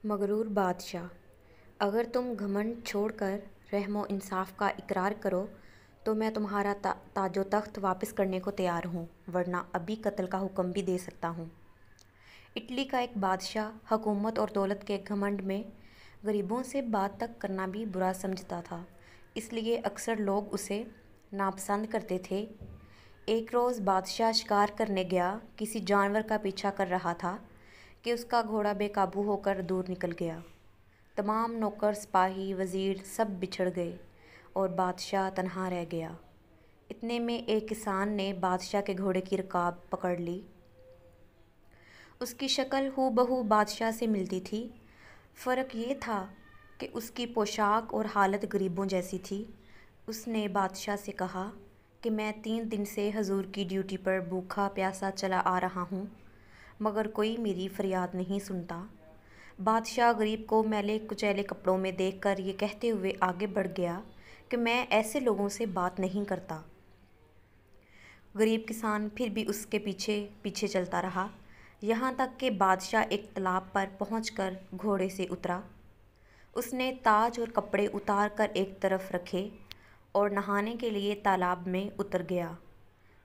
मगरूर बादशाह। अगर तुम घमंड छोड़कर रहमो इंसाफ का इकरार करो तो मैं तुम्हारा ताजो तख्त वापस करने को तैयार हूँ, वरना अभी कत्ल का हुक्म भी दे सकता हूँ। इटली का एक बादशाह हुकूमत और दौलत के घमंड में गरीबों से बात तक करना भी बुरा समझता था, इसलिए अक्सर लोग उसे नापसंद करते थे। एक रोज़ बादशाह शिकार करने गया, किसी जानवर का पीछा कर रहा था कि उसका घोड़ा बेकाबू होकर दूर निकल गया। तमाम नौकर, सिपाही, वज़ीर सब बिछड़ गए और बादशाह तन्हा रह गया। इतने में एक किसान ने बादशाह के घोड़े की रकाब पकड़ ली। उसकी शक्ल हूबहू बादशाह से मिलती थी। फ़र्क ये था कि उसकी पोशाक और हालत गरीबों जैसी थी। उसने बादशाह से कहा कि मैं 3 दिन से हजूर की ड्यूटी पर भूखा प्यासा चला आ रहा हूँ, मगर कोई मेरी फरियाद नहीं सुनता। बादशाह गरीब को मैले कुचैले कपड़ों में देखकर ये कहते हुए आगे बढ़ गया कि मैं ऐसे लोगों से बात नहीं करता। गरीब किसान फिर भी उसके पीछे पीछे चलता रहा, यहाँ तक कि बादशाह एक तालाब पर पहुंचकर घोड़े से उतरा। उसने ताज और कपड़े उतार कर एक तरफ रखे और नहाने के लिए तालाब में उतर गया।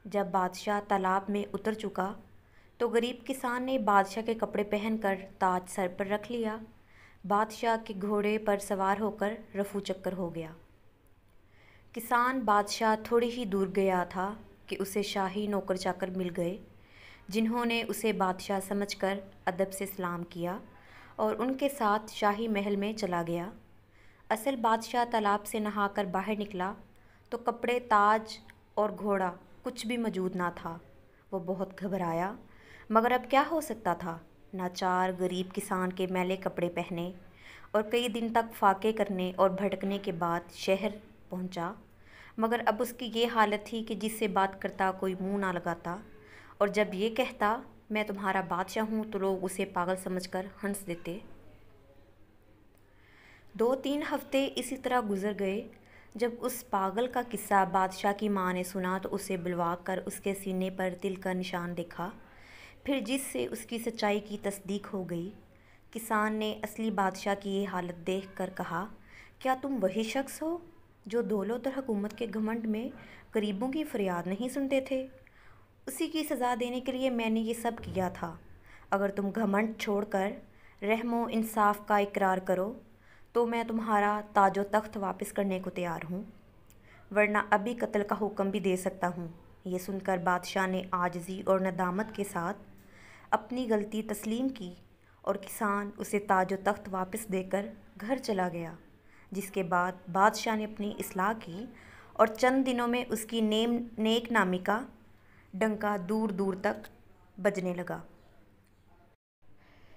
जब बादशाह तालाब में उतर चुका तो गरीब किसान ने बादशाह के कपड़े पहनकर ताज सर पर रख लिया। बादशाह के घोड़े पर सवार होकर रफू चक्कर हो गया। किसान बादशाह थोड़ी ही दूर गया था कि उसे शाही नौकर चाकर मिल गए, जिन्होंने उसे बादशाह समझकर अदब से सलाम किया और उनके साथ शाही महल में चला गया। असल बादशाह तालाब से नहाकर बाहर निकला तो कपड़े, ताज और घोड़ा कुछ भी मौजूद ना था। वो बहुत घबराया, मगर अब क्या हो सकता था। नाचार गरीब किसान के मैले कपड़े पहने और कई दिन तक फाके करने और भटकने के बाद शहर पहुंचा, मगर अब उसकी ये हालत थी कि जिससे बात करता कोई मुंह ना लगाता, और जब ये कहता मैं तुम्हारा बादशाह हूँ तो लोग उसे पागल समझकर हंस देते। 2-3 हफ्ते इसी तरह गुजर गए। जब उस पागल का किस्सा बादशाह की माँ ने सुना तो उसे बुलवा कर उसके सीने पर तिल का निशान देखा, फिर जिससे उसकी सच्चाई की तस्दीक हो गई। किसान ने असली बादशाह की ये हालत देखकर कहा, क्या तुम वही शख्स हो जो दौलत और हुकूमत के घमंड में गरीबों की फरियाद नहीं सुनते थे? उसी की सज़ा देने के लिए मैंने ये सब किया था। अगर तुम घमंड छोड़कर रहमो इंसाफ का इकरार करो तो मैं तुम्हारा ताजो तख्त वापस करने को तैयार हूँ, वरना अभी कत्ल का हुक्म भी दे सकता हूँ। ये सुनकर बादशाह ने आजिज़ी और नदामत के साथ अपनी गलती तस्लीम की और किसान उसे ताजो तख्त वापस देकर घर चला गया। जिसके बाद बादशाह ने अपनी इस्लाह की और चंद दिनों में उसकी नेक नामी का डंका दूर दूर तक बजने लगा।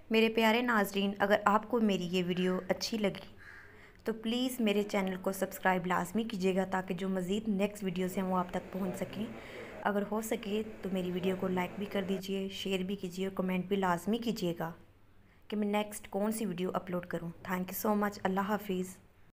मेरे प्यारे नाजरीन, अगर आपको मेरी ये वीडियो अच्छी लगी तो प्लीज़ मेरे चैनल को सब्सक्राइब लाजमी कीजिएगा, ताकि जो मज़ीद नेक्स्ट वीडियोस हैं वो आप तक पहुंच सकें। अगर हो सके तो मेरी वीडियो को लाइक भी कर दीजिए, शेयर भी कीजिए और कमेंट भी लाजमी कीजिएगा कि मैं नेक्स्ट कौन सी वीडियो अपलोड करूं। Thank you so much. अल्लाह हाफिज़।